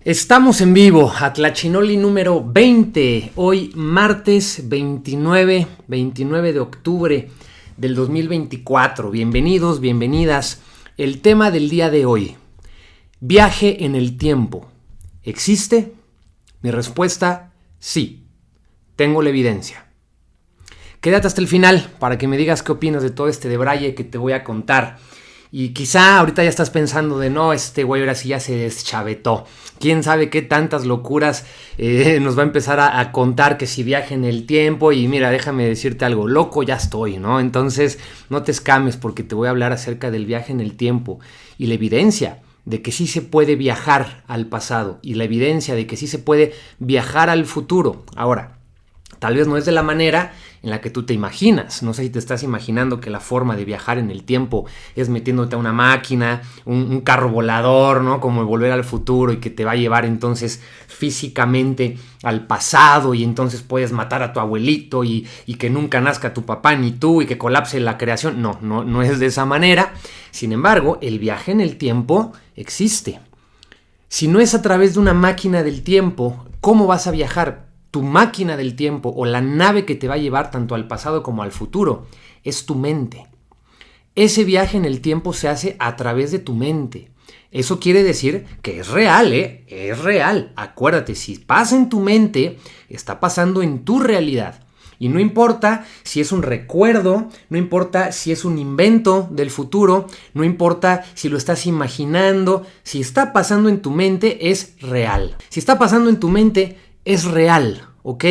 Estamos en vivo, Atlachinoli número 20, hoy martes 29 de octubre del 2024. Bienvenidos, bienvenidas. El tema del día de hoy, viaje en el tiempo. ¿Existe? Mi respuesta, sí. Tengo la evidencia. Quédate hasta el final para que me digas qué opinas de todo este debraye que te voy a contar. Y quizá ahorita ya estás pensando de no, este güey ahora sí ya se deschavetó. Quién sabe qué tantas locuras nos va a empezar a contar, que si viaje en el tiempo. Y mira, déjame decirte algo, loco ya estoy, ¿no? Entonces no te escames porque te voy a hablar acerca del viaje en el tiempo y la evidencia de que sí se puede viajar al pasado y la evidencia de que sí se puede viajar al futuro. Ahora, tal vez no es de la manera en la que tú te imaginas. No sé si te estás imaginando que la forma de viajar en el tiempo es metiéndote a una máquina, un carro volador, ¿no? Como el Volver al Futuro, y que te va a llevar entonces físicamente al pasado, y entonces puedes matar a tu abuelito y que nunca nazca tu papá ni tú y que colapse la creación. No es de esa manera. Sin embargo, el viaje en el tiempo existe. Si no es a través de una máquina del tiempo, ¿cómo vas a viajar? Tu máquina del tiempo o la nave que te va a llevar tanto al pasado como al futuro es tu mente. Ese viaje en el tiempo se hace a través de tu mente. Eso quiere decir que es real, ¿eh? Es real. Acuérdate, si pasa en tu mente, está pasando en tu realidad. Y no importa si es un recuerdo, no importa si es un invento del futuro, no importa si lo estás imaginando, si está pasando en tu mente, es real. Si está pasando en tu mente, es real, ¿ok?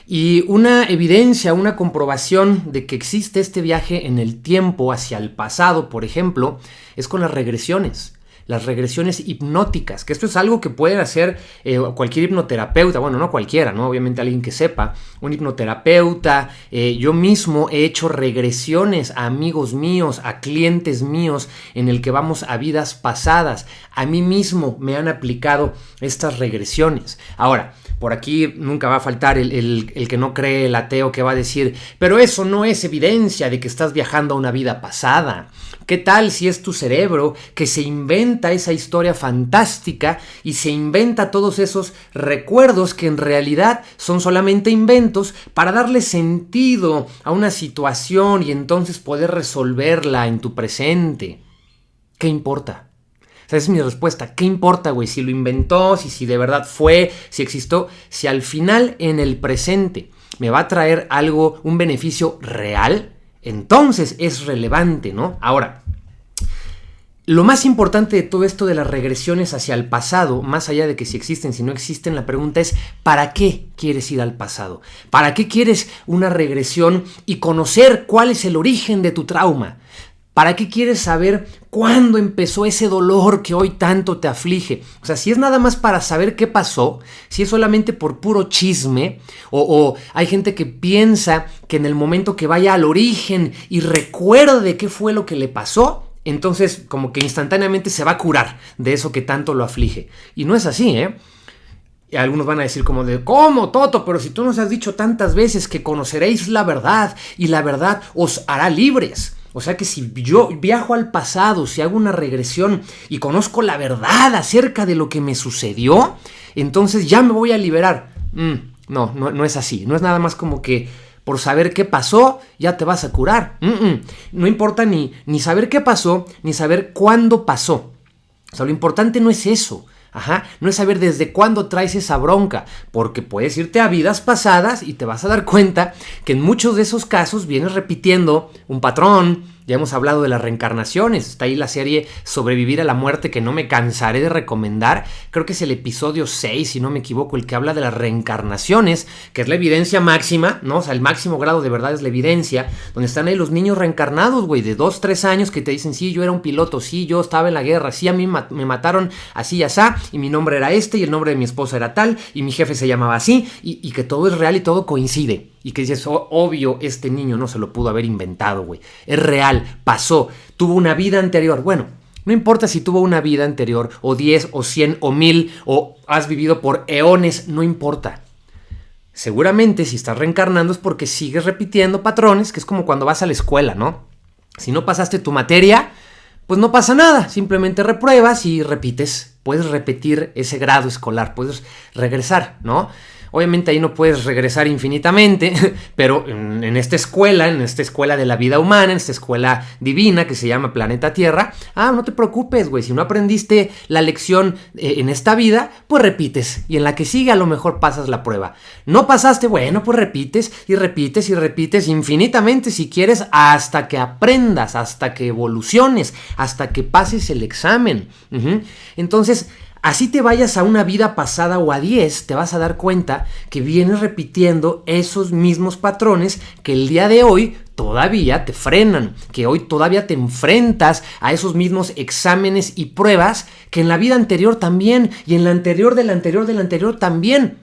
Y una evidencia, una comprobación de que existe este viaje en el tiempo hacia el pasado, por ejemplo, es con las regresiones hipnóticas, que esto es algo que puede hacer cualquier hipnoterapeuta, bueno, no cualquiera, ¿no? Obviamente alguien que sepa, un hipnoterapeuta. Yo mismo he hecho regresiones a amigos míos, a clientes míos, en el que vamos a vidas pasadas. A mí mismo me han aplicado estas regresiones. Ahora, por aquí nunca va a faltar el que no cree, el ateo, que va a decir, pero eso no es evidencia de que estás viajando a una vida pasada. ¿Qué tal si es tu cerebro que se inventa esa historia fantástica y se inventa todos esos recuerdos que en realidad son solamente inventos para darle sentido a una situación y entonces poder resolverla en tu presente? ¿Qué importa? Esa es mi respuesta. ¿Qué importa, güey? Si lo inventó, si de verdad fue, si existió, si al final en el presente me va a traer algo, un beneficio real, entonces es relevante, ¿no? Ahora, lo más importante de todo esto de las regresiones hacia el pasado, más allá de que si existen, si no existen, la pregunta es, ¿para qué quieres ir al pasado? ¿Para qué quieres una regresión y conocer cuál es el origen de tu trauma? ¿Para qué quieres saber cuándo empezó ese dolor que hoy tanto te aflige? O sea, si es nada más para saber qué pasó, si es solamente por puro chisme, o hay gente que piensa que en el momento que vaya al origen y recuerde qué fue lo que le pasó, entonces como que instantáneamente se va a curar de eso que tanto lo aflige. Y no es así, ¿eh? Y algunos van a decir como de, ¿cómo, Toto? Pero si tú nos has dicho tantas veces que conoceréis la verdad y la verdad os hará libres. O sea que si yo viajo al pasado, si hago una regresión y conozco la verdad acerca de lo que me sucedió, entonces ya me voy a liberar. No es así. No es nada más como que por saber qué pasó ya te vas a curar. No importa ni saber qué pasó, ni saber cuándo pasó. O sea, lo importante no es eso. No es saber desde cuándo traes esa bronca, porque puedes irte a vidas pasadas y te vas a dar cuenta que en muchos de esos casos vienes repitiendo un patrón. Ya hemos hablado de las reencarnaciones, está ahí la serie Sobrevivir a la Muerte, que no me cansaré de recomendar. Creo que es el episodio 6, si no me equivoco, el que habla de las reencarnaciones, que es la evidencia máxima, ¿no? O sea, el máximo grado de verdad es la evidencia, donde están ahí los niños reencarnados, güey, de 2, 3 años, que te dicen, sí, yo era un piloto, sí, yo estaba en la guerra, sí, a mí me mataron así y asá, y mi nombre era este, y el nombre de mi esposa era tal, y mi jefe se llamaba así, y que todo es real y todo coincide. Y que dices, obvio, este niño no se lo pudo haber inventado, güey. Es real, pasó, tuvo una vida anterior. Bueno, no importa si tuvo una vida anterior, o 10, o 100, o 1000, o has vivido por eones, no importa. Seguramente si estás reencarnando es porque sigues repitiendo patrones, que es como cuando vas a la escuela, ¿no? Si no pasaste tu materia, pues no pasa nada, simplemente repruebas y repites. puedes repetir ese grado escolar, puedes regresar, ¿no? Obviamente ahí no puedes regresar infinitamente, pero en esta escuela de la vida humana, en esta escuela divina que se llama Planeta Tierra, no te preocupes, güey, si no aprendiste la lección en esta vida, pues repites, y en la que sigue a lo mejor pasas la prueba. No pasaste, bueno, pues repites y repites y repites infinitamente si quieres, hasta que aprendas, hasta que evoluciones, hasta que pases el examen. Entonces, así te vayas a una vida pasada o a 10, te vas a dar cuenta que vienes repitiendo esos mismos patrones que el día de hoy todavía te frenan, que hoy todavía te enfrentas a esos mismos exámenes y pruebas que en la vida anterior también, y en la anterior de la anterior de la anterior también.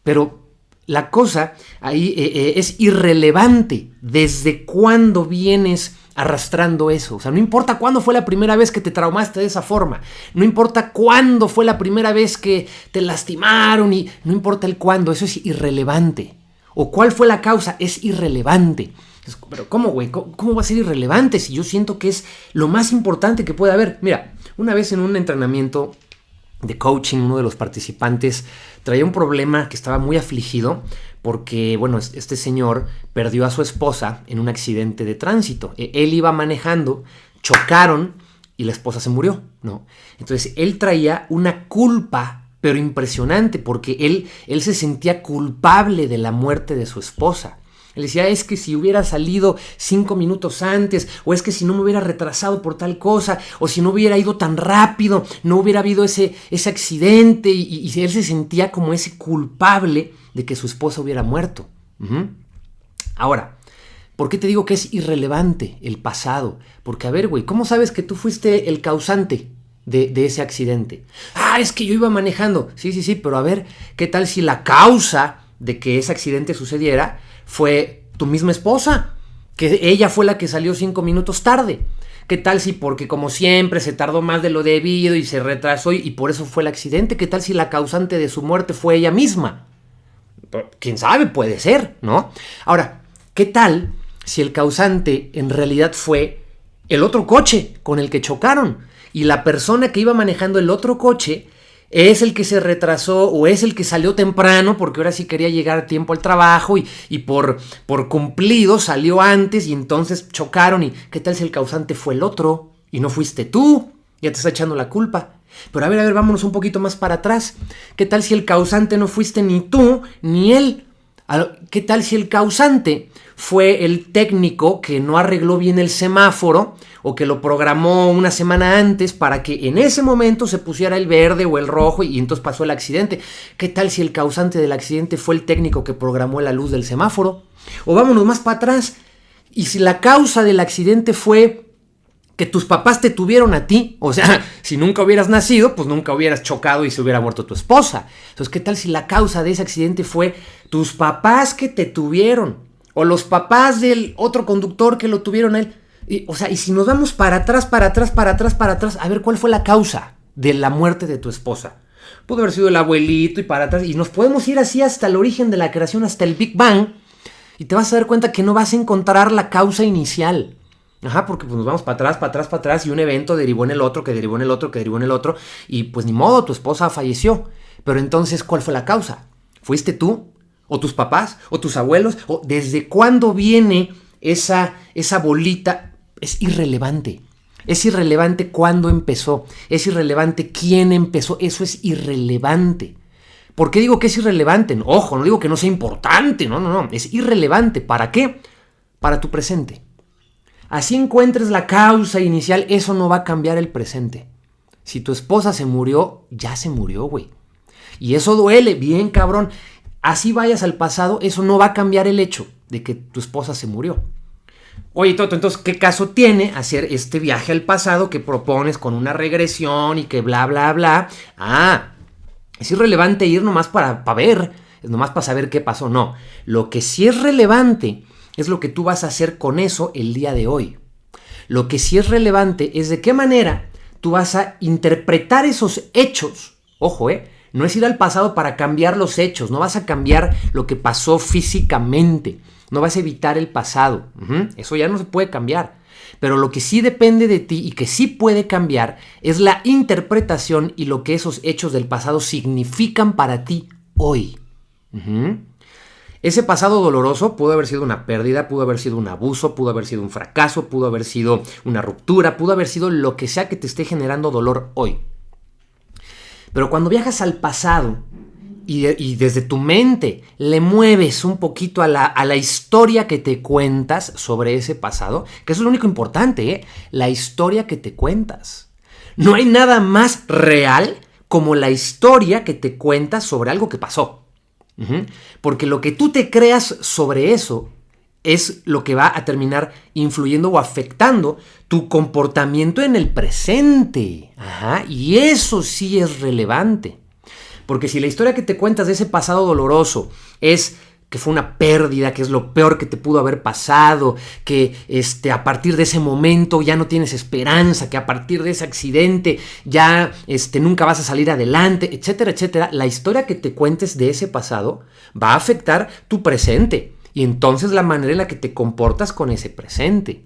Pero la cosa ahí es irrelevante desde cuándo vienes arrastrando eso. O sea, no importa cuándo fue la primera vez que te traumaste de esa forma, no importa cuándo fue la primera vez que te lastimaron, y no importa el cuándo, eso es irrelevante. O cuál fue la causa, es irrelevante. Pero ¿cómo, güey? ¿Cómo va a ser irrelevante si yo siento que es lo más importante que puede haber? Mira, una vez en un entrenamiento de coaching, uno de los participantes traía un problema, que estaba muy afligido porque, bueno, este señor perdió a su esposa en un accidente de tránsito. Él iba manejando, chocaron y la esposa se murió, ¿no? Entonces él traía una culpa, pero impresionante, porque él se sentía culpable de la muerte de su esposa. Él decía, es que si hubiera salido 5 minutos antes, o es que si no me hubiera retrasado por tal cosa, o si no hubiera ido tan rápido, no hubiera habido ese accidente, y él se sentía como ese culpable de que su esposa hubiera muerto. Ahora, ¿por qué te digo que es irrelevante el pasado? Porque, a ver, güey, ¿cómo sabes que tú fuiste el causante de ese accidente? Es que yo iba manejando. Sí, pero a ver, ¿qué tal si la causa de que ese accidente sucediera fue tu misma esposa? Que ella fue la que salió 5 minutos tarde. ¿Qué tal si porque como siempre se tardó más de lo debido y se retrasó y por eso fue el accidente? ¿Qué tal si la causante de su muerte fue ella misma? ¿Quién sabe? Puede ser, ¿no? Ahora, ¿qué tal si el causante en realidad fue el otro coche con el que chocaron? Y la persona que iba manejando el otro coche es el que se retrasó o es el que salió temprano porque ahora sí quería llegar a tiempo al trabajo y por cumplido salió antes y entonces chocaron. ¿Y qué tal si el causante fue el otro y no fuiste tú? Ya te está echando la culpa. Pero a ver, vámonos un poquito más para atrás. ¿Qué tal si el causante no fuiste ni tú ni él? ¿Qué tal si el causante fue el técnico que no arregló bien el semáforo o que lo programó una semana antes para que en ese momento se pusiera el verde o el rojo y entonces pasó el accidente? ¿Qué tal si el causante del accidente fue el técnico que programó la luz del semáforo? O vámonos más para atrás. ¿Y si la causa del accidente fue que tus papás te tuvieron a ti? O sea, si nunca hubieras nacido, pues nunca hubieras chocado y se hubiera muerto tu esposa. Entonces, ¿qué tal si la causa de ese accidente fue tus papás que te tuvieron? O los papás del otro conductor que lo tuvieron a él. Y si nos vamos para atrás, a ver cuál fue la causa de la muerte de tu esposa. Pudo haber sido el abuelito y para atrás. Y nos podemos ir así hasta el origen de la creación, hasta el Big Bang. Y te vas a dar cuenta que no vas a encontrar la causa inicial. Porque pues nos vamos para atrás, y un evento derivó en el otro, que derivó en el otro, que derivó en el otro, y pues ni modo, tu esposa falleció. Pero entonces, ¿cuál fue la causa? ¿Fuiste tú? ¿O tus papás? ¿O tus abuelos? ¿O desde cuándo viene esa bolita? Es irrelevante. Es irrelevante cuándo empezó. Es irrelevante quién empezó. Eso es irrelevante. ¿Por qué digo que es irrelevante? Ojo, no digo que no sea importante. No. Es irrelevante. ¿Para qué? Para tu presente. Así encuentres la causa inicial, eso no va a cambiar el presente. Si tu esposa se murió, ya se murió, güey. Y eso duele, bien cabrón. Así vayas al pasado, eso no va a cambiar el hecho de que tu esposa se murió. Oye, Toto, entonces, ¿qué caso tiene hacer este viaje al pasado que propones con una regresión y que bla, bla, bla? Es irrelevante ir nomás para ver, nomás para saber qué pasó. No, lo que sí es relevante es lo que tú vas a hacer con eso el día de hoy. Lo que sí es relevante es de qué manera tú vas a interpretar esos hechos. Ojo, no es ir al pasado para cambiar los hechos, no vas a cambiar lo que pasó físicamente, no vas a evitar el pasado. Eso ya no se puede cambiar. Pero lo que sí depende de ti y que sí puede cambiar es la interpretación y lo que esos hechos del pasado significan para ti hoy. Ese pasado doloroso pudo haber sido una pérdida, pudo haber sido un abuso, pudo haber sido un fracaso, pudo haber sido una ruptura, pudo haber sido lo que sea que te esté generando dolor hoy. Pero cuando viajas al pasado y desde tu mente le mueves un poquito a la historia que te cuentas sobre ese pasado, que eso es lo único importante, ¿eh? La historia que te cuentas. No hay nada más real como la historia que te cuentas sobre algo que pasó. Porque lo que tú te creas sobre eso es lo que va a terminar influyendo o afectando tu comportamiento en el presente. Y eso sí es relevante. Porque si la historia que te cuentas de ese pasado doloroso es que fue una pérdida, que es lo peor que te pudo haber pasado, que a partir de ese momento ya no tienes esperanza, que a partir de ese accidente ya nunca vas a salir adelante, etcétera, etcétera, la historia que te cuentes de ese pasado va a afectar tu presente y entonces la manera en la que te comportas con ese presente.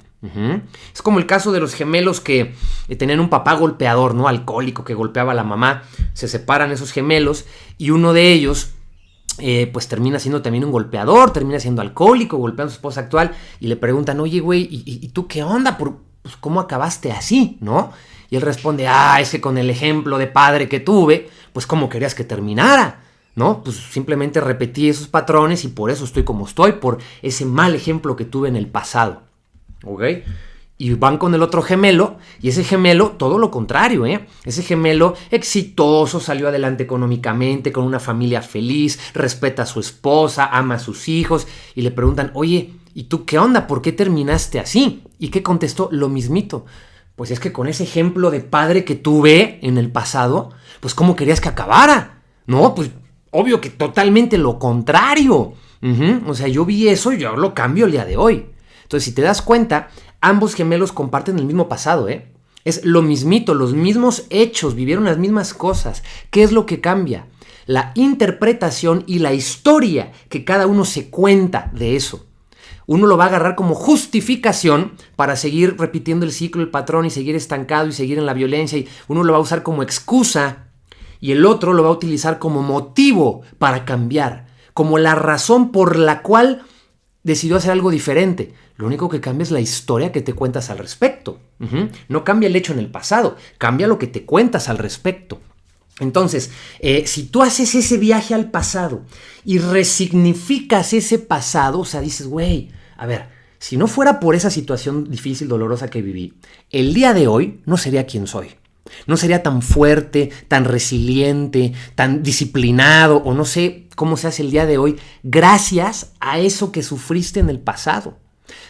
Es como el caso de los gemelos que tenían un papá golpeador, ¿no? Alcohólico, que golpeaba a la mamá. Se separan esos gemelos y uno de ellos pues termina siendo también un golpeador, termina siendo alcohólico, golpeando a su esposa actual y le preguntan, oye güey, ¿y tú qué onda? Pues, ¿cómo acabaste así? ¿No? Y él responde, es que con el ejemplo de padre que tuve, pues ¿cómo querías que terminara? ¿No? Pues simplemente repetí esos patrones y por eso estoy como estoy, por ese mal ejemplo que tuve en el pasado. ¿Ok? Y van con el otro gemelo, y ese gemelo, todo lo contrario, ¿eh? Ese gemelo exitoso, salió adelante económicamente, con una familia feliz, respeta a su esposa, ama a sus hijos, y le preguntan, oye, ¿y tú qué onda? ¿Por qué terminaste así? ¿Y qué contestó? Lo mismito. Pues es que con ese ejemplo de padre que tuve en el pasado, pues ¿cómo querías que acabara? No, pues obvio que totalmente lo contrario. O sea, yo vi eso y yo lo cambio el día de hoy. Entonces, si te das cuenta, ambos gemelos comparten el mismo pasado, ¿eh? Es lo mismito, los mismos hechos, vivieron las mismas cosas. ¿Qué es lo que cambia? La interpretación y la historia que cada uno se cuenta de eso. Uno lo va a agarrar como justificación para seguir repitiendo el ciclo, el patrón y seguir estancado y seguir en la violencia. Y uno lo va a usar como excusa y el otro lo va a utilizar como motivo para cambiar, como la razón por la cual decidió hacer algo diferente. Lo único que cambia es la historia que te cuentas al respecto. No cambia el hecho en el pasado, cambia lo que te cuentas al respecto. Entonces, si tú haces ese viaje al pasado y resignificas ese pasado, o sea, dices, güey, a ver, si no fuera por esa situación difícil, dolorosa que viví, el día de hoy no sería quien soy. No sería tan fuerte, tan resiliente, tan disciplinado, o no sé cómo se hace el día de hoy, gracias a eso que sufriste en el pasado.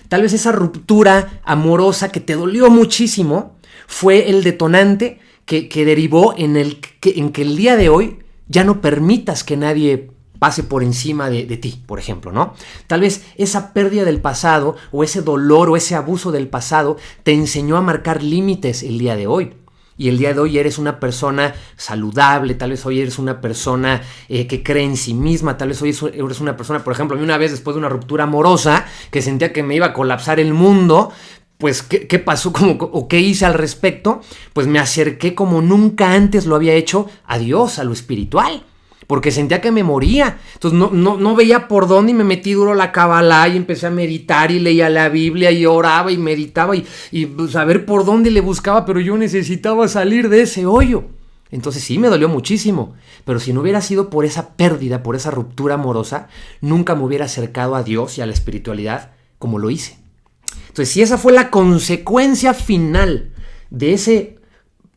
Tal vez esa ruptura amorosa que te dolió muchísimo fue el detonante que derivó en que el día de hoy ya no permitas que nadie pase por encima de ti, por ejemplo, ¿no? Tal vez esa pérdida del pasado o ese dolor o ese abuso del pasado te enseñó a marcar límites el día de hoy. Y el día de hoy eres una persona saludable, tal vez hoy eres una persona que cree en sí misma, tal vez hoy eres una persona, por ejemplo, a mí una vez después de una ruptura amorosa, que sentía que me iba a colapsar el mundo, pues ¿qué pasó? ¿O qué hice al respecto? Pues me acerqué como nunca antes lo había hecho a Dios, a lo espiritual. Porque sentía que me moría. Entonces no veía por dónde y me metí duro a la Kabbalah y empecé a meditar y leía la Biblia y oraba y meditaba y pues, a ver por dónde le buscaba, pero yo necesitaba salir de ese hoyo. Entonces sí, me dolió muchísimo. Pero si no hubiera sido por esa pérdida, por esa ruptura amorosa, nunca me hubiera acercado a Dios y a la espiritualidad como lo hice. Entonces, si esa fue la consecuencia final de ese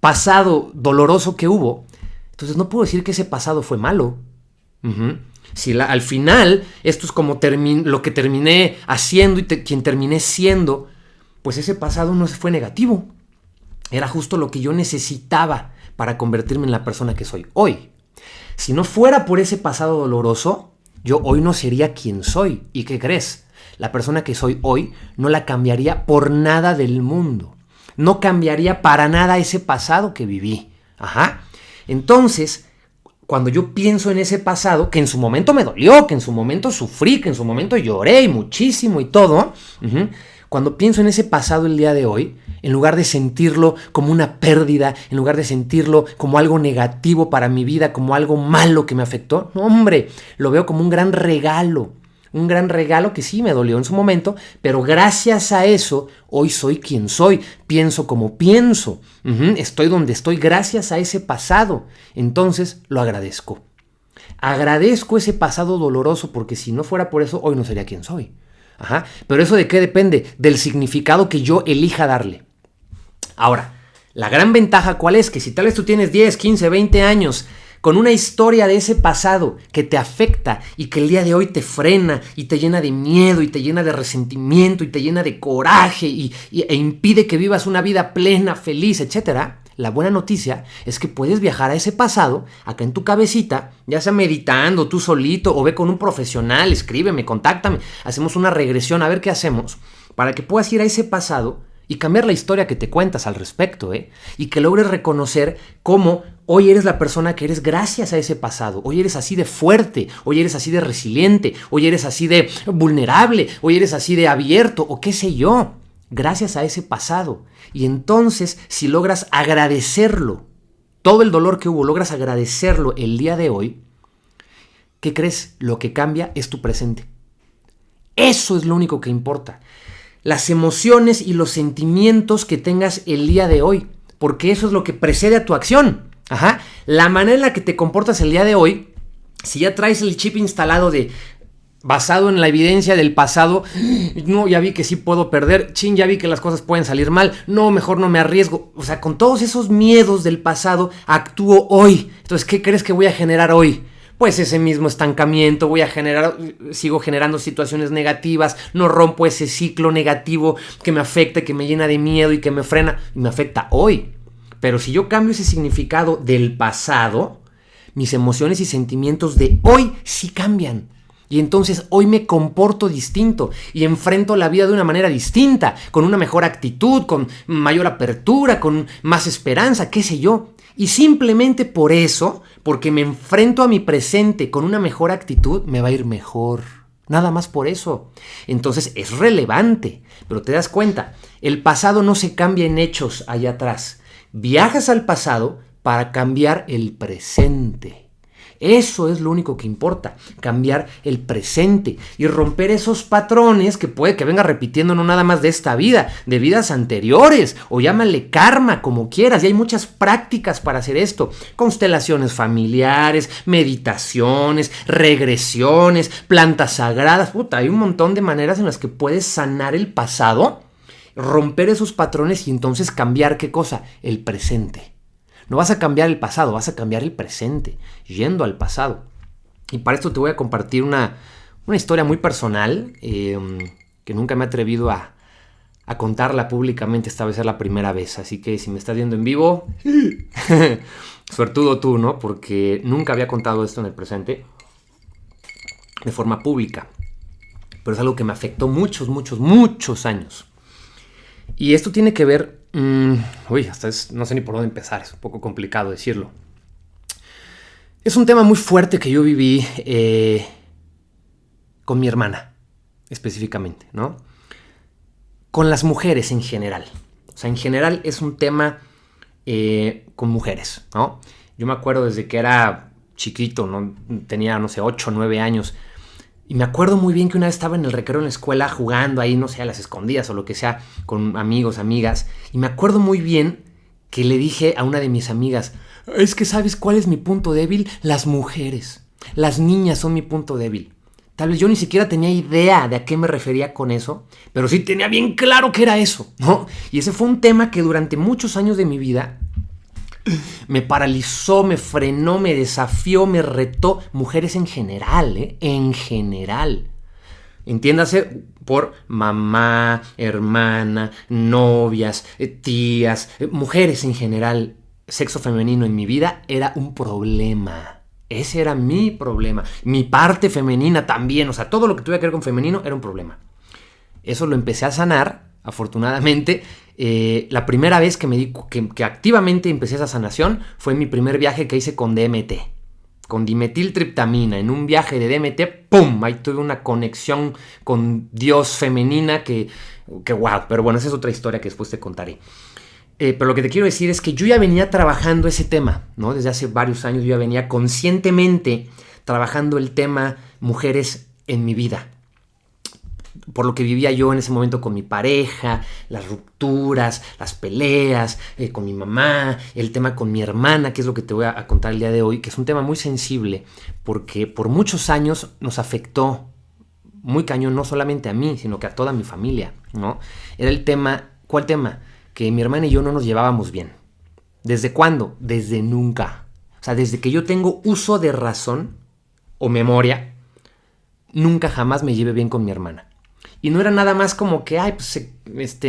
pasado doloroso que hubo, entonces no puedo decir que ese pasado fue malo. Si al final esto es como lo que terminé haciendo y quien terminé siendo, pues ese pasado no fue negativo. Era justo lo que yo necesitaba para convertirme en la persona que soy hoy. Si no fuera por ese pasado doloroso, yo hoy no sería quien soy. ¿Y qué crees? La persona que soy hoy no la cambiaría por nada del mundo. No cambiaría para nada ese pasado que viví. Entonces, cuando yo pienso en ese pasado, que en su momento me dolió, que en su momento sufrí, que en su momento lloré y muchísimo y todo, Cuando pienso en ese pasado el día de hoy, en lugar de sentirlo como una pérdida, en lugar de sentirlo como algo negativo para mi vida, como algo malo que me afectó, no, hombre, lo veo como un gran regalo. Un gran regalo que sí me dolió en su momento, pero gracias a eso hoy soy quien soy, pienso como pienso, estoy donde estoy gracias a ese pasado. Entonces lo agradezco. Agradezco ese pasado doloroso porque si no fuera por eso hoy no sería quien soy. Pero ¿eso de qué depende? Del significado que yo elija darle. Ahora, la gran ventaja ¿cuál es? Que si tal vez tú tienes 10, 15, 20 años con una historia de ese pasado que te afecta y que el día de hoy te frena y te llena de miedo y te llena de resentimiento y te llena de coraje e impide que vivas una vida plena, feliz, etc. La buena noticia es que puedes viajar a ese pasado, acá en tu cabecita, ya sea meditando tú solito o ve con un profesional, escríbeme, contáctame, hacemos una regresión a ver qué hacemos para que puedas ir a ese pasado y cambiar la historia que te cuentas al respecto, y que logres reconocer cómo hoy eres la persona que eres gracias a ese pasado. Hoy eres así de fuerte, hoy eres así de resiliente, hoy eres así de vulnerable, hoy eres así de abierto o qué sé yo, gracias a ese pasado. Y entonces, si logras agradecerlo, todo el dolor que hubo, logras agradecerlo el día de hoy, ¿qué crees? Lo que cambia es tu presente. Eso es lo único que importa. Las emociones y los sentimientos que tengas el día de hoy, porque eso es lo que precede a tu acción. La manera en la que te comportas el día de hoy, si ya traes el chip instalado de basado en la evidencia del pasado, no, ya vi que sí puedo perder, ya vi que las cosas pueden salir mal, no, mejor no me arriesgo, o sea, con todos esos miedos del pasado actúo hoy. Entonces, ¿qué crees que voy a generar hoy? Pues ese mismo estancamiento, sigo generando situaciones negativas, no rompo ese ciclo negativo que me afecta, que me llena de miedo y que me frena, y me afecta hoy. Pero si yo cambio ese significado del pasado, mis emociones y sentimientos de hoy sí cambian. Y entonces hoy me comporto distinto y enfrento la vida de una manera distinta, con una mejor actitud, con mayor apertura, con más esperanza, qué sé yo. Y simplemente por eso, porque me enfrento a mi presente con una mejor actitud, me va a ir mejor. Nada más por eso. Entonces es relevante, pero te das cuenta, el pasado no se cambia en hechos allá atrás. Viajas al pasado para cambiar el presente. Eso es lo único que importa, cambiar el presente y romper esos patrones que puede que venga repitiendo no nada más de esta vida, de vidas anteriores, o llámale karma, como quieras, y hay muchas prácticas para hacer esto, constelaciones familiares, meditaciones, regresiones, plantas sagradas, hay un montón de maneras en las que puedes sanar el pasado, romper esos patrones y entonces cambiar, ¿qué cosa? El presente. No vas a cambiar el pasado, vas a cambiar el presente, yendo al pasado. Y para esto te voy a compartir una historia muy personal, que nunca me he atrevido a contarla públicamente, esta vez es la primera vez. Así que si me estás viendo en vivo, suertudo tú, ¿no? Porque nunca había contado esto en el presente de forma pública. Pero es algo que me afectó muchos, muchos, muchos años. Y esto tiene que ver... no sé ni por dónde empezar, es un poco complicado decirlo. Es un tema muy fuerte que yo viví con mi hermana, específicamente, ¿no? Con las mujeres en general. O sea, en general es un tema con mujeres, ¿no? Yo me acuerdo desde que era chiquito, ¿no? Tenía, 8 o 9 años. Y me acuerdo muy bien que una vez estaba en el recreo en la escuela jugando ahí, a las escondidas o lo que sea, con amigos, amigas. Y me acuerdo muy bien que le dije a una de mis amigas, es que ¿sabes cuál es mi punto débil? Las mujeres. Las niñas son mi punto débil. Tal vez yo ni siquiera tenía idea de a qué me refería con eso, pero sí tenía bien claro que era eso, ¿no? Y ese fue un tema que durante muchos años de mi vida me paralizó, me frenó, me desafió, me retó. Mujeres en general, en general. Entiéndase por mamá, hermana, novias, tías, mujeres en general. Sexo femenino en mi vida era un problema. Ese era mi problema. Mi parte femenina también. O sea, todo lo que tuviera que ver con femenino era un problema. Eso lo empecé a sanar, afortunadamente. La primera vez que activamente empecé esa sanación fue en mi primer viaje que hice con DMT. con dimetiltriptamina en un viaje de DMT, ¡pum! Ahí tuve una conexión con Dios femenina que wow. Pero bueno, esa es otra historia que después te contaré. Pero lo que te quiero decir es que yo ya venía trabajando ese tema, ¿no? Desde hace varios años yo ya venía conscientemente trabajando el tema mujeres en mi vida. Por lo que vivía yo en ese momento con mi pareja, las rupturas, las peleas, con mi mamá, el tema con mi hermana, que es lo que te voy a contar el día de hoy, que es un tema muy sensible, porque por muchos años nos afectó muy cañón, no solamente a mí, sino que a toda mi familia, ¿no? Era el tema, ¿cuál tema? Que mi hermana y yo no nos llevábamos bien. ¿Desde cuándo? Desde nunca. O sea, desde que yo tengo uso de razón o memoria, nunca jamás me llevé bien con mi hermana. Y no era nada más como que, ay, pues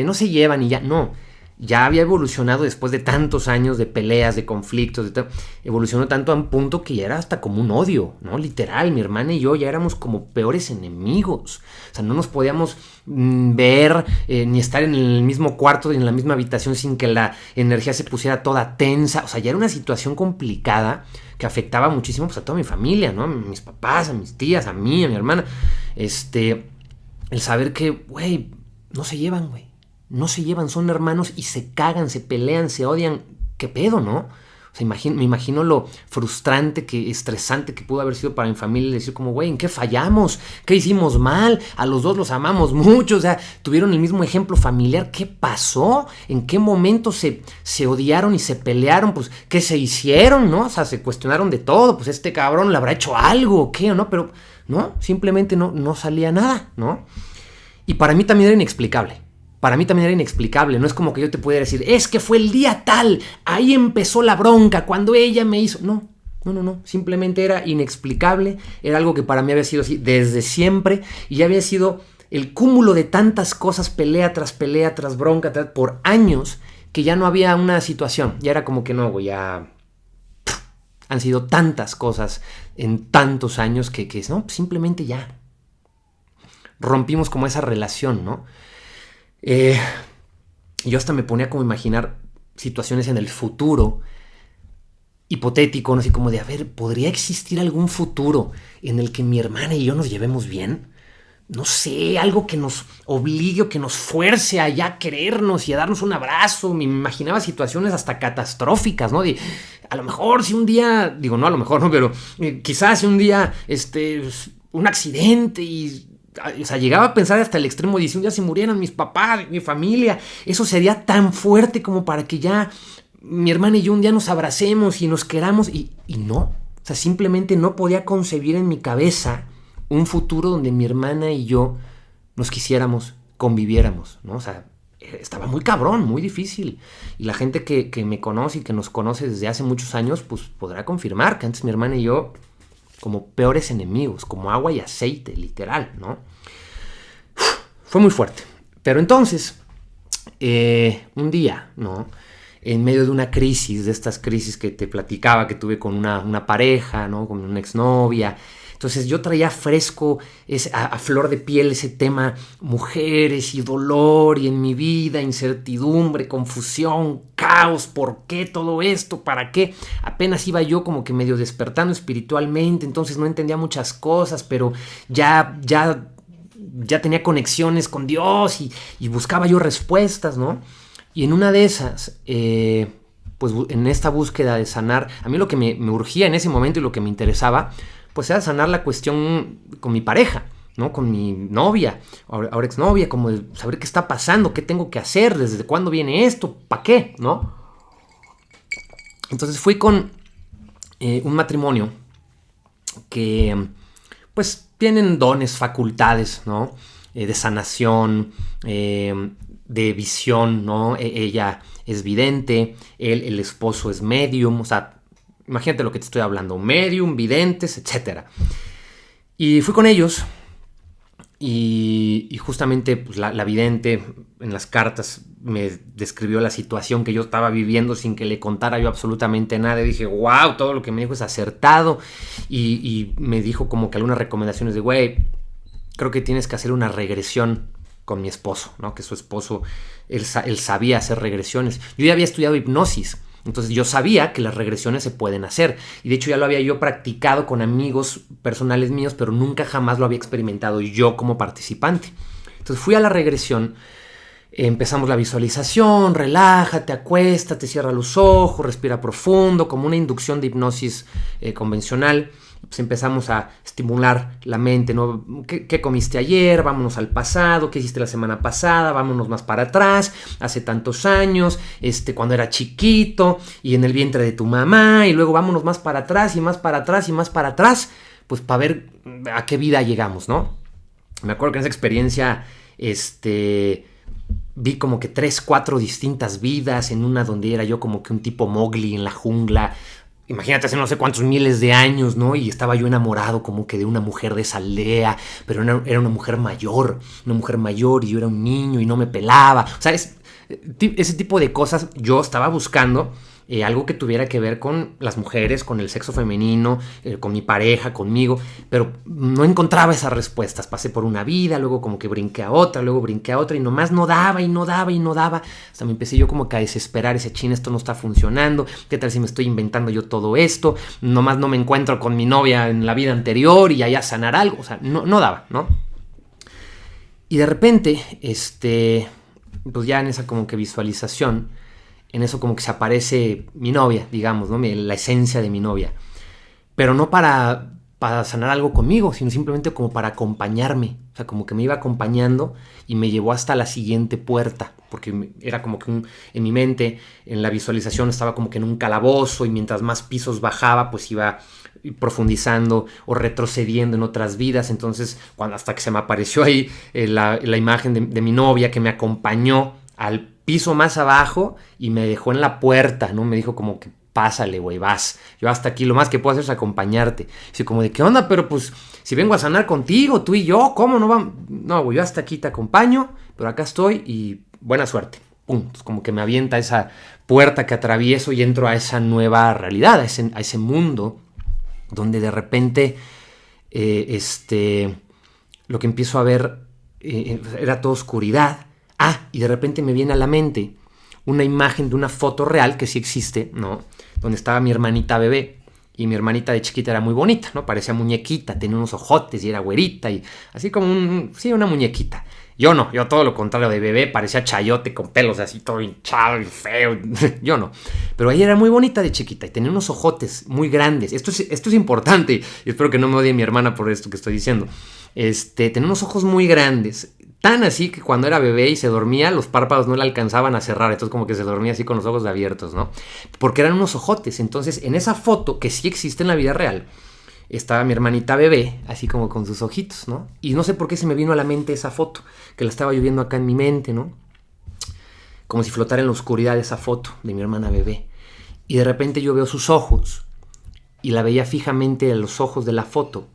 no se llevan y ya. No, ya había evolucionado después de tantos años de peleas, de conflictos, evolucionó tanto a un punto que ya era hasta como un odio, ¿no? Literal, mi hermana y yo ya éramos como peores enemigos. O sea, no nos podíamos ver ni estar en el mismo cuarto ni en la misma habitación sin que la energía se pusiera toda tensa. O sea, ya era una situación complicada que afectaba muchísimo pues, a toda mi familia, ¿no? A mis papás, a mis tías, a mí, a mi hermana. El saber que, güey, no se llevan, güey. No se llevan, son hermanos y se cagan, se pelean, se odian. ¿Qué pedo, no? O sea, me imagino lo frustrante, estresante que pudo haber sido para mi familia decir como, güey, ¿en qué fallamos? ¿Qué hicimos mal? A los dos los amamos mucho, o sea, tuvieron el mismo ejemplo familiar. ¿Qué pasó? ¿En qué momento se odiaron y se pelearon? Pues, ¿qué se hicieron, no? O sea, se cuestionaron de todo. Pues este cabrón le habrá hecho algo, ¿o qué o no? Pero, no, simplemente no salía nada, ¿no? Y para mí también era inexplicable. Para mí también era inexplicable. No es como que yo te pudiera decir, es que fue el día tal, ahí empezó la bronca, cuando ella me hizo. No. Simplemente era inexplicable. Era algo que para mí había sido así desde siempre. Y ya había sido el cúmulo de tantas cosas, pelea tras bronca, por años, que ya no había una situación. Ya era como que no, güey, ya han sido tantas cosas en tantos años que no, simplemente ya. Rompimos como esa relación, ¿no? Yo hasta me ponía como a imaginar situaciones en el futuro hipotético, ¿no? Así como de, a ver, ¿podría existir algún futuro en el que mi hermana y yo nos llevemos bien? No sé, algo que nos obligue o que nos fuerce a ya querernos y a darnos un abrazo. Me imaginaba situaciones hasta catastróficas, ¿no? De, a lo mejor si un día, digo, no a lo mejor, ¿no? Pero quizás si un día, un accidente y... O sea, llegaba a pensar hasta el extremo de si un día se murieran mis papás, mi familia, eso sería tan fuerte como para que ya mi hermana y yo un día nos abracemos y nos queramos y no. O sea, simplemente no podía concebir en mi cabeza un futuro donde mi hermana y yo nos quisiéramos, conviviéramos, ¿no? O sea, estaba muy cabrón, muy difícil. Y la gente que me conoce y que nos conoce desde hace muchos años, pues podrá confirmar que antes mi hermana y yo como peores enemigos, como agua y aceite, literal, ¿no? Fue muy fuerte. Pero entonces, un día, ¿no? En medio de una crisis, de estas crisis que te platicaba que tuve con una pareja, ¿no? Con una exnovia. Entonces yo traía fresco, a flor de piel ese tema, mujeres y dolor y en mi vida, incertidumbre, confusión, caos, ¿por qué todo esto? ¿Para qué? Apenas iba yo como que medio despertando espiritualmente, entonces no entendía muchas cosas, pero ya tenía conexiones con Dios y buscaba yo respuestas, ¿no? Y en una de esas, pues en esta búsqueda de sanar, a mí lo que me urgía en ese momento y lo que me interesaba, pues era sanar la cuestión con mi pareja, ¿no? Con mi novia, ahora exnovia, como de saber qué está pasando, qué tengo que hacer, desde cuándo viene esto, ¿para qué? ¿No? Entonces fui con un matrimonio que, pues, tienen dones, facultades, ¿no? De sanación, de visión, ¿no? Ella es vidente, el esposo es medium, o sea, imagínate lo que te estoy hablando, medium, videntes, etc. Y fui con ellos y justamente pues, la vidente en las cartas me describió la situación que yo estaba viviendo sin que le contara yo absolutamente nada. Y dije, wow, todo lo que me dijo es acertado. Y me dijo como que algunas recomendaciones de, güey, creo que tienes que hacer una regresión con mi esposo, ¿no? Que su esposo, él sabía hacer regresiones. Yo ya había estudiado hipnosis. Entonces yo sabía que las regresiones se pueden hacer. Y de hecho ya lo había yo practicado con amigos personales míos, pero nunca jamás lo había experimentado yo como participante. Entonces fui a la regresión. Empezamos la visualización, relájate, acuéstate, cierra los ojos, respira profundo, como una inducción de hipnosis convencional. Pues empezamos a estimular la mente, ¿no? ¿Qué comiste ayer? Vámonos al pasado. ¿Qué hiciste la semana pasada? Vámonos más para atrás, hace tantos años, cuando era chiquito y en el vientre de tu mamá, y luego vámonos más para atrás y más para atrás y más para atrás, pues para ver a qué vida llegamos, ¿no? Me acuerdo que en esa experiencia, vi como que 3, 4 distintas vidas, en una donde era yo como que un tipo Mowgli en la jungla. Imagínate, hace no sé cuántos miles de años, ¿no? Y estaba yo enamorado como que de una mujer de esa aldea, pero era una mujer mayor, y yo era un niño y no me pelaba. O sea, ese tipo de cosas yo estaba buscando. Algo que tuviera que ver con las mujeres, con el sexo femenino, con mi pareja, conmigo, pero no encontraba esas respuestas. Pasé por una vida, luego como que brinqué a otra, y nomás no daba. Hasta me empecé yo como que a desesperar, esto no está funcionando, ¿qué tal si me estoy inventando yo todo esto? Nomás no me encuentro con mi novia en la vida anterior y allá sanar algo, o sea, no daba, ¿no? Y de repente, pues ya en esa como que visualización, en eso como que se aparece mi novia, digamos, ¿no? La esencia de mi novia. Pero no para sanar algo conmigo, sino simplemente como para acompañarme. O sea, como que me iba acompañando y me llevó hasta la siguiente puerta. Porque era como que en mi mente, en la visualización, estaba como que en un calabozo y mientras más pisos bajaba, pues iba profundizando o retrocediendo en otras vidas. Entonces, hasta que se me apareció ahí la imagen de mi novia que me acompañó al piso más abajo y me dejó en la puerta, ¿no? Me dijo como que pásale, güey, vas. Yo hasta aquí lo más que puedo hacer es acompañarte. Así como de, ¿qué onda? Pero pues, si vengo a sanar contigo, tú y yo, ¿cómo no vamos? No, güey, yo hasta aquí te acompaño, pero acá estoy y buena suerte. Pum, pues como que me avienta esa puerta que atravieso y entro a esa nueva realidad, a ese mundo donde de repente, lo que empiezo a ver era toda oscuridad. Y de repente me viene a la mente una imagen de una foto real que sí existe, ¿no? Donde estaba mi hermanita bebé. Y mi hermanita de chiquita era muy bonita, ¿no? Parecía muñequita, tenía unos ojotes y era güerita y así como una muñequita. Yo no, yo todo lo contrario, de bebé parecía chayote con pelos así todo hinchado y feo. Yo no. Pero ella era muy bonita de chiquita y tenía unos ojotes muy grandes. Esto es importante y espero que no me odie mi hermana por esto que estoy diciendo. Tenía unos ojos muy grandes. Tan así que cuando era bebé y se dormía, los párpados no le alcanzaban a cerrar. Entonces como que se dormía así con los ojos abiertos, ¿no? Porque eran unos ojotes. Entonces en esa foto, que sí existe en la vida real, estaba mi hermanita bebé, así como con sus ojitos, ¿no? Y no sé por qué se me vino a la mente esa foto, que la estaba yo viendo acá en mi mente, ¿no? Como si flotara en la oscuridad esa foto de mi hermana bebé. Y de repente yo veo sus ojos y la veía fijamente en los ojos de la foto.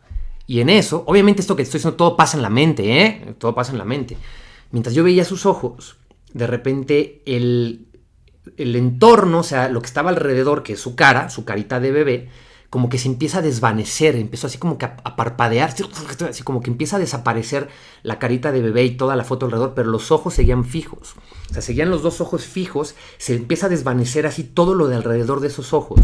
Y en eso, obviamente esto que estoy diciendo, todo pasa en la mente, ¿eh? Todo pasa en la mente. Mientras yo veía sus ojos, de repente el entorno, o sea, lo que estaba alrededor, que es su cara, su carita de bebé, como que se empieza a desvanecer, empezó así como que a parpadear, así como que empieza a desaparecer la carita de bebé y toda la foto alrededor, pero los ojos seguían fijos. O sea, seguían los dos ojos fijos, se empieza a desvanecer así todo lo de alrededor de esos ojos.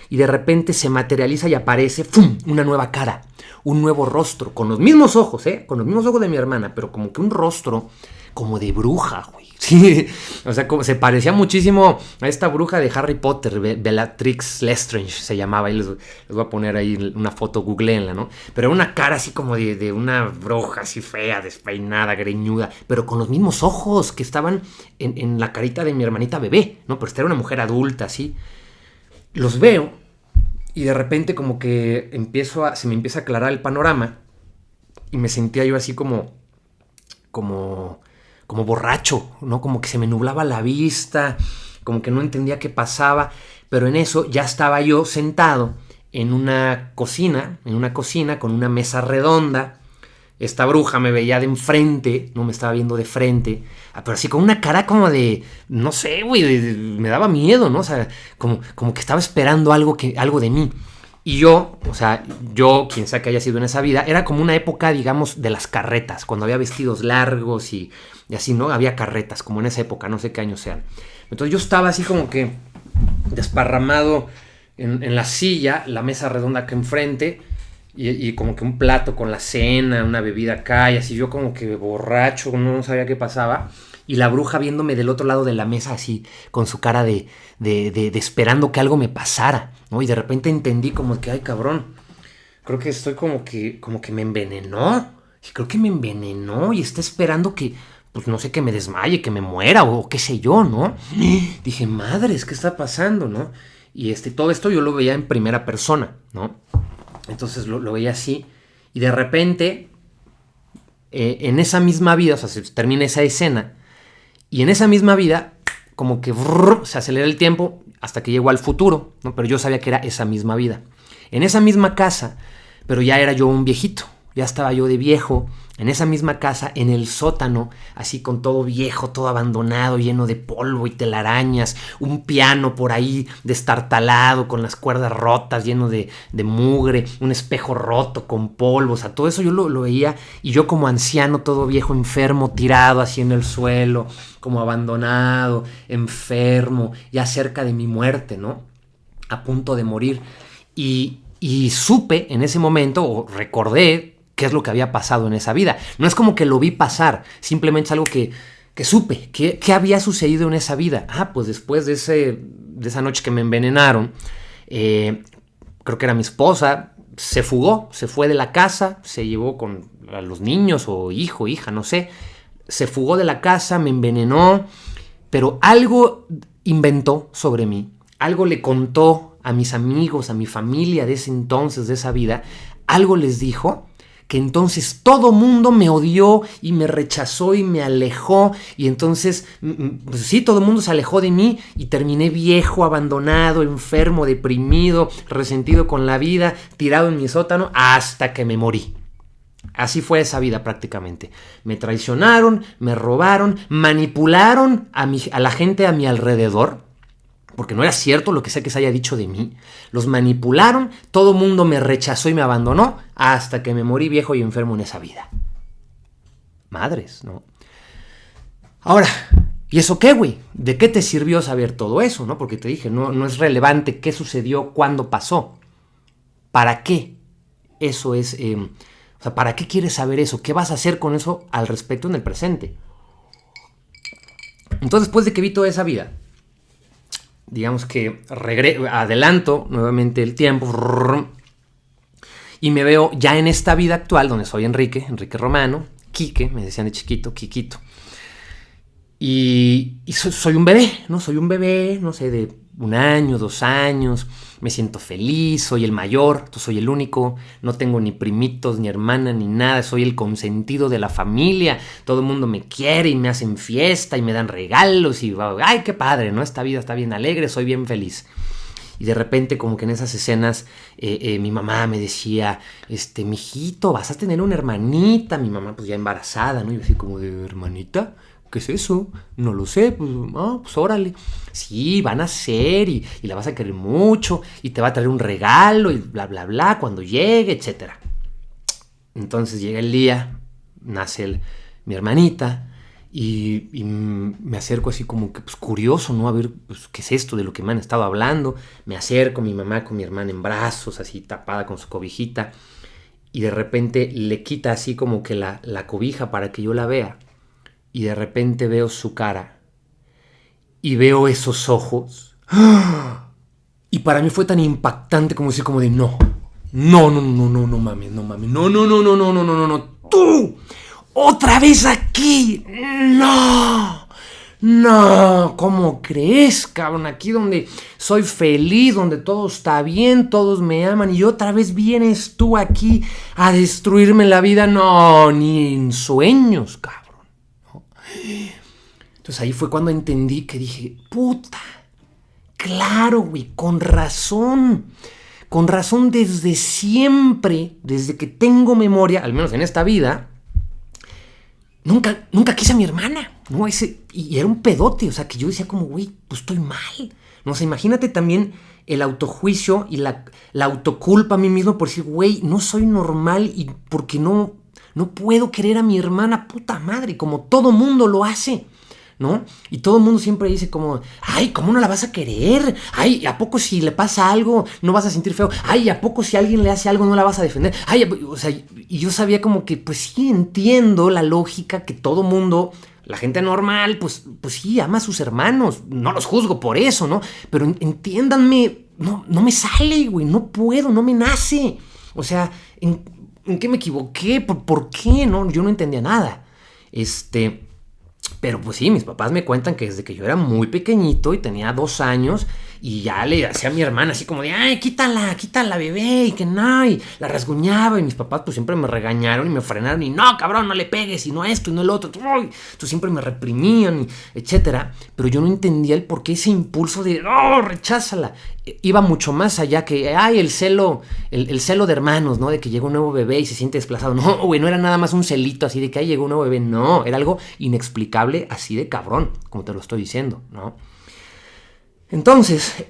Y de repente se materializa y aparece ¡fum!, una nueva cara, un nuevo rostro, con los mismos ojos, con los mismos ojos de mi hermana, pero como que un rostro como de bruja, güey. Sí, o sea, como se parecía muchísimo a esta bruja de Harry Potter, Bellatrix Lestrange se llamaba, y les voy a poner ahí una foto, googleenla, ¿no? Pero una cara así como de una bruja así fea, despeinada, greñuda, pero con los mismos ojos que estaban en la carita de mi hermanita bebé, ¿no? Pero esta era una mujer adulta, así. Los veo y de repente como que se me empieza a aclarar el panorama y me sentía yo así como borracho, ¿no? Como que se me nublaba la vista, como que no entendía qué pasaba, pero en eso ya estaba yo sentado en una cocina con una mesa redonda. Esta bruja me veía de enfrente, no me estaba viendo de frente, pero así con una cara como de, no sé, güey, me daba miedo, ¿no? O sea, como que estaba esperando algo de mí. Y yo, quien sea que haya sido en esa vida, era como una época, digamos, de las carretas, cuando había vestidos largos y así, ¿no? Había carretas, como en esa época, no sé qué años sean. Entonces yo estaba así como que desparramado en la silla, la mesa redonda acá enfrente, y como que un plato con la cena, una bebida acá, y así yo como que borracho, no sabía qué pasaba, y la bruja viéndome del otro lado de la mesa así, con su cara de esperando que algo me pasara, ¿no? Y de repente entendí como que, ay cabrón, creo que estoy como que me envenenó, creo que me envenenó y está esperando que, pues no sé, que me desmaye, que me muera o qué sé yo, ¿no? Dije, madres, ¿qué está pasando, no? Y todo esto yo lo veía en primera persona, ¿no? Entonces lo veía así y de repente en esa misma vida, o sea, se termina esa escena y en esa misma vida como que se acelera el tiempo hasta que llegó al futuro, ¿no? Pero yo sabía que era esa misma vida. En esa misma casa, pero ya era yo un viejito, ya estaba yo de viejo, en esa misma casa, en el sótano, así con todo viejo, todo abandonado, lleno de polvo y telarañas, un piano por ahí destartalado, con las cuerdas rotas, lleno de mugre, un espejo roto con polvo, o sea, todo eso yo lo veía, y yo como anciano, todo viejo, enfermo, tirado así en el suelo, como abandonado, enfermo, ya cerca de mi muerte, ¿no? A punto de morir. Y supe en ese momento, o recordé, qué es lo que había pasado en esa vida. No es como que lo vi pasar, simplemente es algo que supe, qué había sucedido en esa vida. Pues después de esa noche que me envenenaron, creo que era mi esposa, se fugó, se fue de la casa, se llevó con a los niños o hijo, hija, no sé, se fugó de la casa, me envenenó, pero algo inventó sobre mí, algo le contó a mis amigos, a mi familia de ese entonces, de esa vida, algo les dijo que entonces todo mundo me odió y me rechazó y me alejó, y entonces, pues sí, todo mundo se alejó de mí y terminé viejo, abandonado, enfermo, deprimido, resentido con la vida, tirado en mi sótano hasta que me morí. Así fue esa vida prácticamente. Me traicionaron, me robaron, manipularon a la gente a mi alrededor, porque no era cierto lo que sea que se haya dicho de mí. Los manipularon, todo el mundo me rechazó y me abandonó hasta que me morí viejo y enfermo en esa vida. Madres, ¿no? Ahora, ¿y eso qué, güey? ¿De qué te sirvió saber todo eso, no? Porque te dije, no es relevante qué sucedió, cuándo pasó. ¿Para qué? Eso es... o sea, ¿para qué quieres saber eso? ¿Qué vas a hacer con eso al respecto en el presente? Entonces, después de que vi toda esa vida, digamos que adelanto nuevamente el tiempo y me veo ya en esta vida actual donde soy Enrique Romano, Quique, me decían de chiquito, Quiquito. Y soy un bebé, ¿no? Soy un bebé, no sé, de 1 año, 2 años, me siento feliz, soy el mayor, soy el único, no tengo ni primitos, ni hermana, ni nada, soy el consentido de la familia, todo el mundo me quiere y me hacen fiesta y me dan regalos y ¡ay, qué padre!, ¿no? Esta vida está bien alegre, soy bien feliz. Y de repente, como que en esas escenas, mi mamá me decía, mijito, vas a tener una hermanita, mi mamá pues ya embarazada, ¿no? Y yo así como de, ¿hermanita? ¿Qué es eso? No lo sé, pues órale. Sí, van a ser y la vas a querer mucho y te va a traer un regalo y bla, bla, bla, cuando llegue, etc. Entonces llega el día, nace mi hermanita y me acerco así como que pues, curioso, ¿no? A ver, pues, ¿qué es esto de lo que me han estado hablando? Me acerco, mi mamá con mi hermana en brazos, así tapada con su cobijita, y de repente le quita así como que la cobija para que yo la vea. Y de repente veo su cara y veo esos ojos. Y para mí fue tan impactante como decir como de no mames, no, tú, otra vez aquí, no, ¿cómo crees, cabrón? Aquí donde soy feliz, donde todo está bien, todos me aman y otra vez vienes tú aquí a destruirme la vida, no, ni en sueños, cabrón. Entonces ahí fue cuando entendí que dije, puta, claro, güey, con razón desde siempre, desde que tengo memoria, al menos en esta vida, nunca quise a mi hermana, ¿no? Y era un pedote, o sea, que yo decía como, güey, pues estoy mal. No sé, imagínate también el autojuicio y la autoculpa a mí mismo por decir, güey, no soy normal y porque no puedo querer a mi hermana, puta madre, como todo mundo lo hace. ¿no? Y todo el mundo siempre dice como, ay, ¿cómo no la vas a querer? Ay, ¿a poco si le pasa algo no vas a sentir feo? Ay, ¿a poco si alguien le hace algo no la vas a defender? Ay, o sea, y yo sabía como que, pues sí, entiendo la lógica que todo mundo, la gente normal, pues sí, ama a sus hermanos. No los juzgo por eso, ¿no? Pero entiéndanme, no me sale, güey, no puedo, no me nace. O sea, ¿en qué me equivoqué? ¿Por qué? No, yo no entendía nada. Pero pues sí, mis papás me cuentan que desde que yo era muy pequeñito y tenía 2 años y ya le hacía a mi hermana así como de, ay, quítala, bebé, y que no, y la rasguñaba y mis papás pues siempre me regañaron y me frenaron y no, cabrón, no le pegues y no esto y no el otro, entonces siempre me reprimían, etcétera, pero yo no entendía el por qué ese impulso de, no, recházala, iba mucho más allá que, ay, el celo de hermanos, ¿no? De que llega un nuevo bebé y se siente desplazado. No, güey, no era nada más un celito así de que, ay, llegó un nuevo bebé. No, era algo inexplicable así de cabrón, como te lo estoy diciendo, ¿no? Entonces,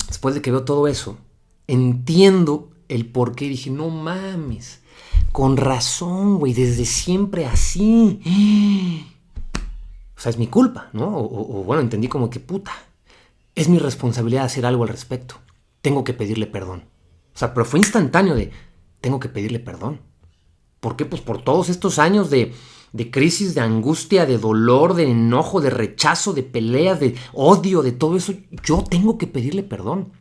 después de que veo todo eso, entiendo el por qué. Dije, no mames, con razón, güey, desde siempre así. O sea, es mi culpa, ¿no? O bueno, entendí como que puta. Es mi responsabilidad hacer algo al respecto. Tengo que pedirle perdón. O sea, pero fue instantáneo de, tengo que pedirle perdón. ¿Por qué? Pues por todos estos años de crisis, de angustia, de dolor, de enojo, de rechazo, de peleas, de odio, de todo eso. Yo tengo que pedirle perdón.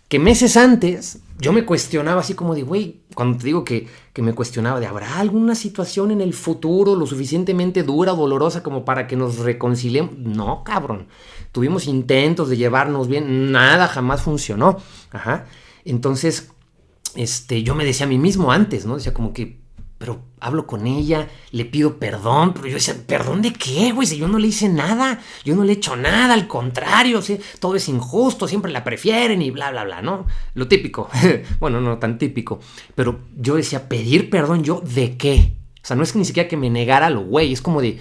Que meses antes yo me cuestionaba así como de, güey, cuando te digo que me cuestionaba de, ¿habrá alguna situación en el futuro lo suficientemente dura o dolorosa como para que nos reconciliemos? No, cabrón. Tuvimos intentos de llevarnos bien, nada jamás funcionó. Ajá. Entonces, yo me decía a mí mismo antes, ¿no? Decía como que, pero hablo con ella, le pido perdón, pero yo decía, ¿perdón de qué, güey? Si yo no le hice nada, yo no le he hecho nada, al contrario, ¿sí? Todo es injusto, siempre la prefieren y bla, bla, bla, ¿no? Lo típico, bueno, no tan típico, pero yo decía, ¿pedir perdón yo de qué? O sea, no es que ni siquiera que me negara lo güey, es como ¿de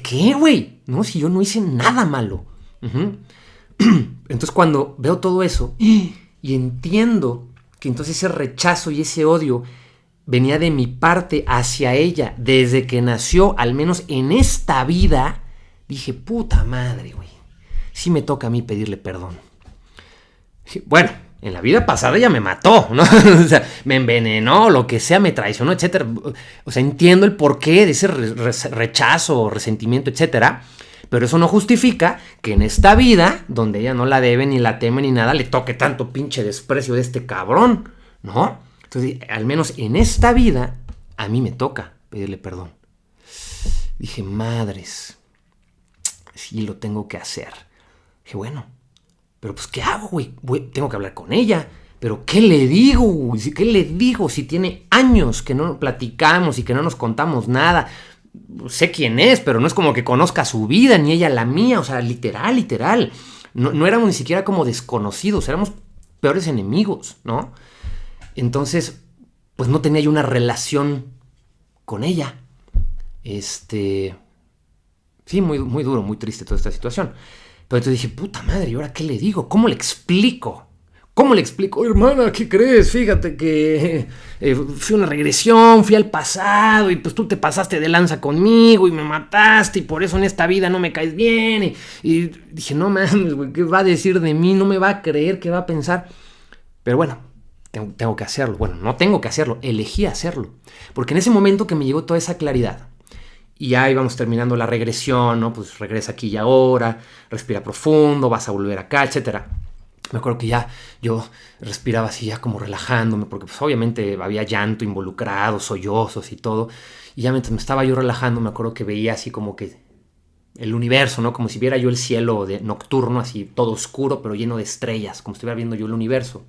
qué, güey? No, si yo no hice nada malo. Uh-huh. Entonces cuando veo todo eso y entiendo que entonces ese rechazo y ese odio venía de mi parte hacia ella desde que nació, al menos en esta vida, dije, puta madre, güey, sí me toca a mí pedirle perdón. Dije, bueno, en la vida pasada ella me mató, ¿no? O sea, me envenenó, lo que sea, me traicionó, etcétera. O sea, entiendo el porqué de ese rechazo, resentimiento, etcétera. Pero eso no justifica que en esta vida, donde ella no la debe, ni la teme, ni nada, le toque tanto pinche desprecio de este cabrón, ¿no? Entonces, al menos en esta vida, a mí me toca pedirle perdón. Dije, madres, sí lo tengo que hacer. Dije, bueno, pero pues, ¿qué hago, güey? Tengo que hablar con ella. Pero, ¿qué le digo, güey? ¿Qué le digo si tiene años que no platicamos y que no nos contamos nada? Sé quién es, pero no es como que conozca su vida, ni ella la mía, o sea, literal. No éramos ni siquiera como desconocidos, éramos peores enemigos, ¿no? Entonces, pues no tenía yo una relación con ella. Sí, muy, muy duro, muy triste toda esta situación. Pero entonces dije, puta madre, ¿y ahora qué le digo? ¿Cómo le explico? Hermana, ¿qué crees? Fíjate que fui a una regresión, fui al pasado y pues tú te pasaste de lanza conmigo y me mataste y por eso en esta vida no me caes bien. Y dije, no mames, güey, ¿qué va a decir de mí? No me va a creer, ¿qué va a pensar? Pero bueno, tengo que hacerlo. Bueno, no tengo que hacerlo, elegí hacerlo. Porque en ese momento que me llegó toda esa claridad y ya íbamos terminando la regresión, ¿no? Pues regresa aquí y ahora, respira profundo, vas a volver acá, etcétera. Me acuerdo que ya yo respiraba así ya como relajándome, porque pues obviamente había llanto involucrado, sollozos y todo. Y ya mientras me estaba yo relajando, me acuerdo que veía así como que el universo, ¿no? Como si viera yo el cielo nocturno, así todo oscuro, pero lleno de estrellas, como si estuviera viendo yo el universo.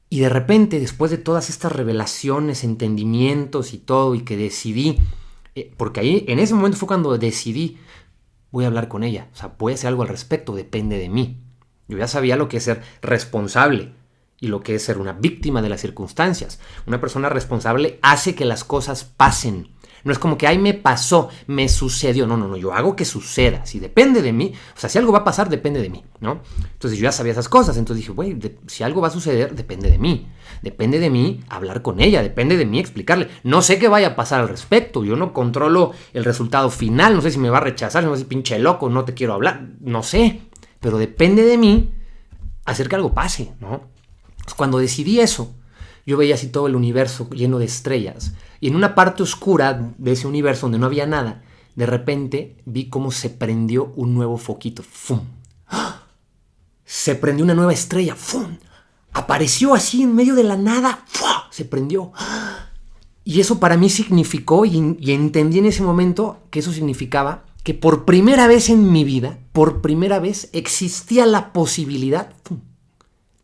Y de repente, después de todas estas revelaciones, entendimientos y todo, y que decidí, porque ahí en ese momento fue cuando decidí, voy a hablar con ella, o sea, voy a hacer algo al respecto, depende de mí. Yo ya sabía lo que es ser responsable y lo que es ser una víctima de las circunstancias. Una persona responsable hace que las cosas pasen. No es como que, ay, me pasó, me sucedió. No, yo hago que suceda. Si depende de mí, o sea, si algo va a pasar, depende de mí, ¿no? Entonces yo ya sabía esas cosas. Entonces dije, güey, si algo va a suceder, depende de mí. Depende de mí hablar con ella, depende de mí explicarle. No sé qué vaya a pasar al respecto. Yo no controlo el resultado final. No sé si me va a rechazar, si me va a decir, pinche loco, no te quiero hablar. No sé. Pero depende de mí hacer que algo pase, ¿no? Pues cuando decidí eso, yo veía así todo el universo lleno de estrellas. Y en una parte oscura de ese universo donde no había nada, de repente vi cómo se prendió un nuevo foquito. ¡Fum! Se prendió una nueva estrella. ¡Fum! Apareció así en medio de la nada. ¡Fum! Se prendió. Y eso para mí significó, y entendí en ese momento que eso significaba que por primera vez en mi vida, por primera vez existía la posibilidad, ¡fum!,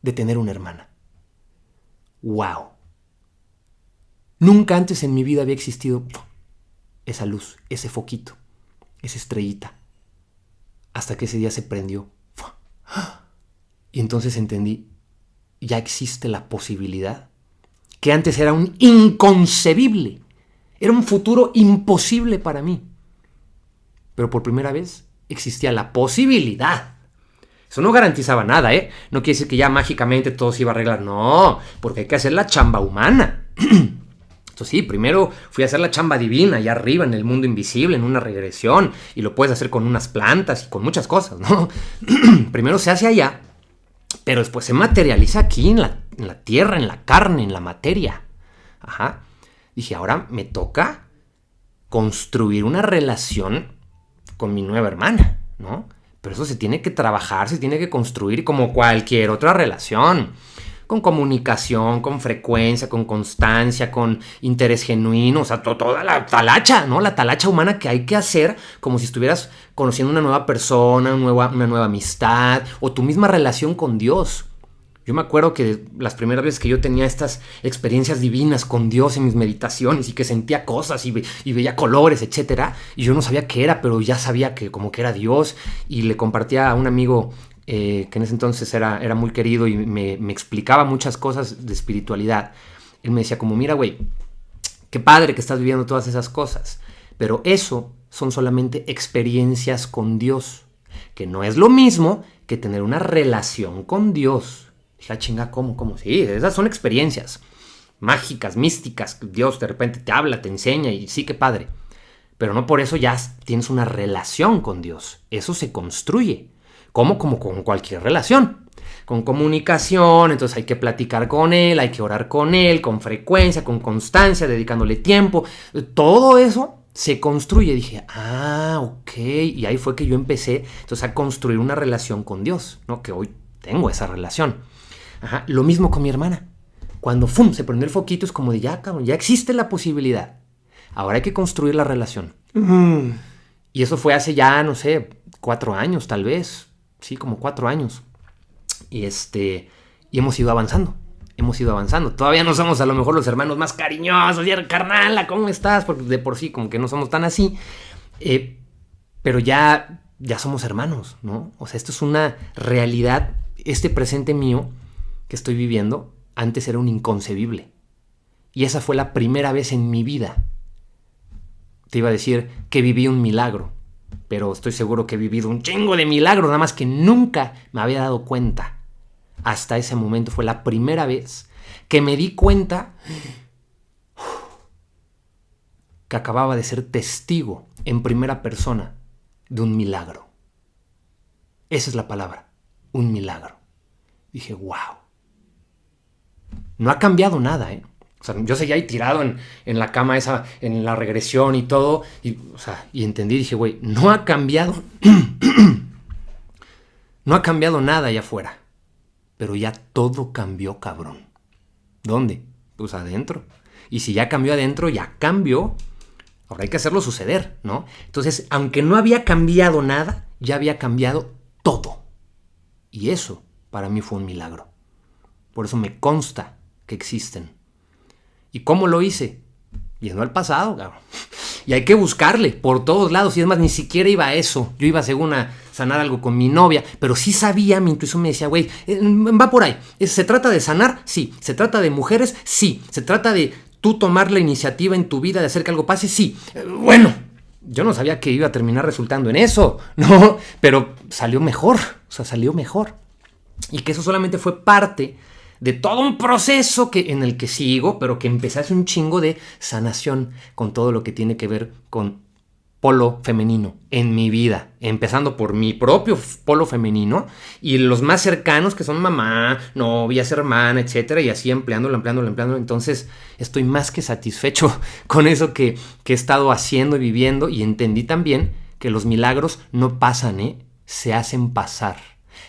de tener una hermana. ¡Wow! Nunca antes en mi vida había existido esa luz, ese foquito, esa estrellita. Hasta que ese día se prendió. Y entonces entendí, ya existe la posibilidad, que antes era un inconcebible, era un futuro imposible para mí. Pero por primera vez existía la posibilidad. Eso no garantizaba nada, ¿eh? No quiere decir que ya mágicamente todo se iba a arreglar. No, porque hay que hacer la chamba humana. Entonces sí, primero fui a hacer la chamba divina allá arriba en el mundo invisible, en una regresión. Y lo puedes hacer con unas plantas y con muchas cosas, ¿no? Primero se hace allá, pero después se materializa aquí en la tierra, en la carne, en la materia. Ajá. Dije, ahora me toca construir una relación con mi nueva hermana, ¿no? Pero eso se tiene que trabajar, se tiene que construir como cualquier otra relación. Con comunicación, con frecuencia, con constancia, con interés genuino. O sea, toda la talacha, ¿no? La talacha humana que hay que hacer como si estuvieras conociendo una nueva persona, una nueva amistad o tu misma relación con Dios. Yo me acuerdo que las primeras veces que yo tenía estas experiencias divinas con Dios en mis meditaciones y que sentía cosas y veía colores, etc. Y yo no sabía qué era, pero ya sabía que como que era Dios. Y le compartía a un amigo que en ese entonces era muy querido y me explicaba muchas cosas de espiritualidad. Él me decía como, mira, güey, qué padre que estás viviendo todas esas cosas. Pero eso son solamente experiencias con Dios. Que no es lo mismo que tener una relación con Dios. Dije, chinga, ¿cómo? Sí, esas son experiencias mágicas, místicas. Dios de repente te habla, te enseña y sí, qué padre. Pero no por eso ya tienes una relación con Dios. Eso se construye. ¿Cómo? Como con cualquier relación. Con comunicación, entonces hay que platicar con Él, hay que orar con Él, con frecuencia, con constancia, dedicándole tiempo. Todo eso se construye. Dije, ok. Y ahí fue que yo empecé entonces a construir una relación con Dios, ¿no? Que hoy tengo esa relación. Ajá. Lo mismo con mi hermana. Cuando se prendió el foquito, es como de ya, cabrón, ya existe la posibilidad. Ahora hay que construir la relación. Y eso fue hace ya, no sé, 4 años tal vez. Sí, como 4 años. Y hemos ido avanzando. Todavía no somos a lo mejor los hermanos más cariñosos. Y carnala, ¿cómo estás? Porque de por sí como que no somos tan así. Pero ya somos hermanos, ¿no? O sea, esto es una realidad. Este presente mío que estoy viviendo antes era un inconcebible. Y esa fue la primera vez en mi vida. Te iba a decir que viví un milagro. Pero estoy seguro que he vivido un chingo de milagros. Nada más que nunca me había dado cuenta. Hasta ese momento fue la primera vez que me di cuenta que acababa de ser testigo en primera persona de un milagro. Esa es la palabra, un milagro. Dije, wow. No ha cambiado nada, ¿eh? O sea, yo seguía ahí tirado en la cama esa, en la regresión y todo. Y entendí, dije, güey, no ha cambiado. No ha cambiado nada allá afuera. Pero ya todo cambió, cabrón. ¿Dónde? Pues adentro. Y si ya cambió adentro, ya cambió. Ahora hay que hacerlo suceder, ¿no? Entonces, aunque no había cambiado nada, ya había cambiado todo. Y eso, para mí, fue un milagro. Por eso me consta que existen. ¿Y cómo lo hice? Yendo al pasado, cabrón. Y hay que buscarle por todos lados. Y es más, ni siquiera iba a eso. Yo iba según a sanar algo con mi novia. Pero sí sabía, mi intuición me decía, güey, va por ahí. ¿Se trata de sanar? Sí. ¿Se trata de mujeres? Sí. ¿Se trata de tú tomar la iniciativa en tu vida de hacer que algo pase? Sí. Bueno, yo no sabía que iba a terminar resultando en eso, ¿no? Pero salió mejor, o sea, salió mejor. Y que eso solamente fue parte de todo un proceso en el que sigo, pero que empecé hace un chingo de sanación con todo lo que tiene que ver con polo femenino en mi vida, empezando por mi propio polo femenino y los más cercanos que son mamá, novias, hermana, etcétera, y así empleándolo. Entonces estoy más que satisfecho con eso que he estado haciendo y viviendo, y entendí también que los milagros no pasan, se hacen pasar,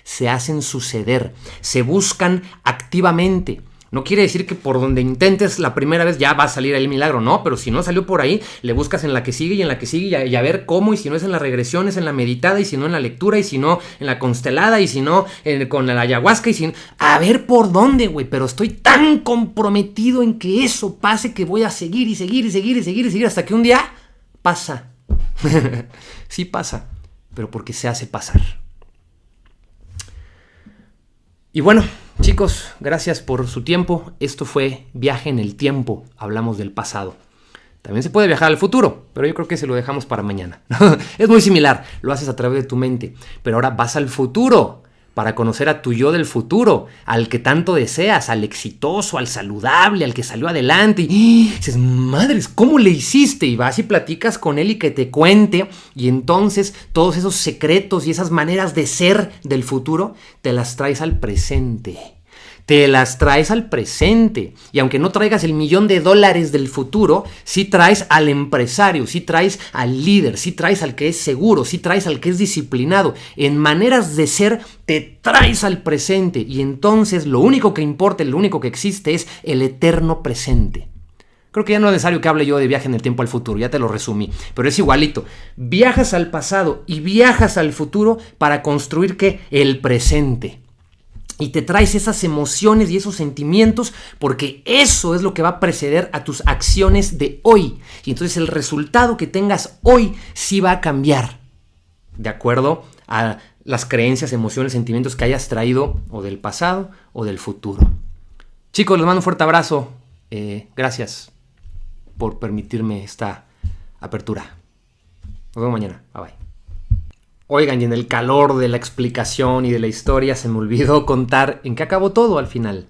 se hacen suceder, se buscan activamente. No quiere decir que por donde intentes la primera vez ya va a salir el milagro, no, pero si no salió por ahí, le buscas en la que sigue y en la que sigue y a ver cómo, y si no es en la regresión, es en la meditada, y si no en la lectura, y si no en la constelada, y si no con la ayahuasca, y si no, a ver por dónde, güey, pero estoy tan comprometido en que eso pase que voy a seguir y seguir hasta que un día pasa. Sí pasa, pero porque se hace pasar. Y bueno, chicos, gracias por su tiempo. Esto fue Viaje en el Tiempo. Hablamos del pasado. También se puede viajar al futuro, pero yo creo que se lo dejamos para mañana. Es muy similar, lo haces a través de tu mente. Pero ahora vas al futuro para conocer a tu yo del futuro, al que tanto deseas, al exitoso, al saludable, al que salió adelante. Y dices, madres, ¿cómo le hiciste? Y vas y platicas con él y que te cuente. Y entonces todos esos secretos y esas maneras de ser del futuro te las traes al presente. Y aunque no traigas el $1,000,000 del futuro, sí traes al empresario, sí traes al líder, sí traes al que es seguro, sí traes al que es disciplinado. En maneras de ser te traes al presente, y entonces lo único que importa, lo único que existe es el eterno presente. Creo que ya no es necesario que hable yo de viaje en el tiempo al futuro, ya te lo resumí, pero es igualito. Viajas al pasado y viajas al futuro para construir ¿qué? El presente. Y te traes esas emociones y esos sentimientos, porque eso es lo que va a preceder a tus acciones de hoy. Y entonces el resultado que tengas hoy sí va a cambiar, de acuerdo a las creencias, emociones, sentimientos que hayas traído o del pasado o del futuro. Chicos, les mando un fuerte abrazo. Gracias por permitirme esta apertura. Nos vemos mañana. Bye bye. Oigan, y en el calor de la explicación y de la historia se me olvidó contar en qué acabó todo al final.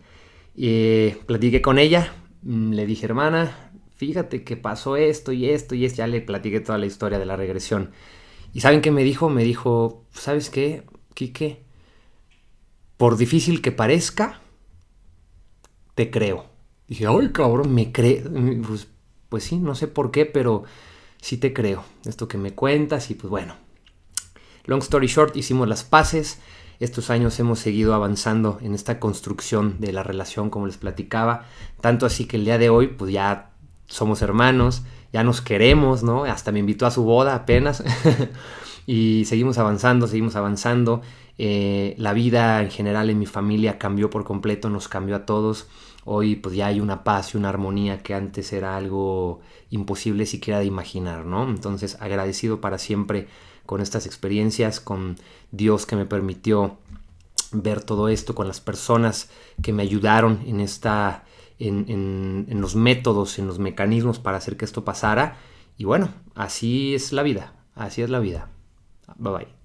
Platiqué con ella, le dije, hermana, fíjate que pasó esto y esto y esto. Ya le platiqué toda la historia de la regresión. ¿Y saben qué me dijo? Me dijo, ¿sabes qué, Quique? Por difícil que parezca, te creo. Dije, ay, cabrón, ¿me cree? Pues sí, no sé por qué, pero sí te creo. Esto que me cuentas y pues bueno. Long story short, hicimos las paces. Estos años hemos seguido avanzando en esta construcción de la relación, como les platicaba. Tanto así que el día de hoy, pues ya somos hermanos, ya nos queremos, ¿no? Hasta me invitó a su boda apenas. Y seguimos avanzando. La vida en general en mi familia cambió por completo, nos cambió a todos. Hoy pues ya hay una paz y una armonía que antes era algo imposible siquiera de imaginar, ¿no? Entonces agradecido para siempre con estas experiencias, con Dios que me permitió ver todo esto, con las personas que me ayudaron en los métodos, en los mecanismos para hacer que esto pasara. Y bueno, así es la vida. Bye bye.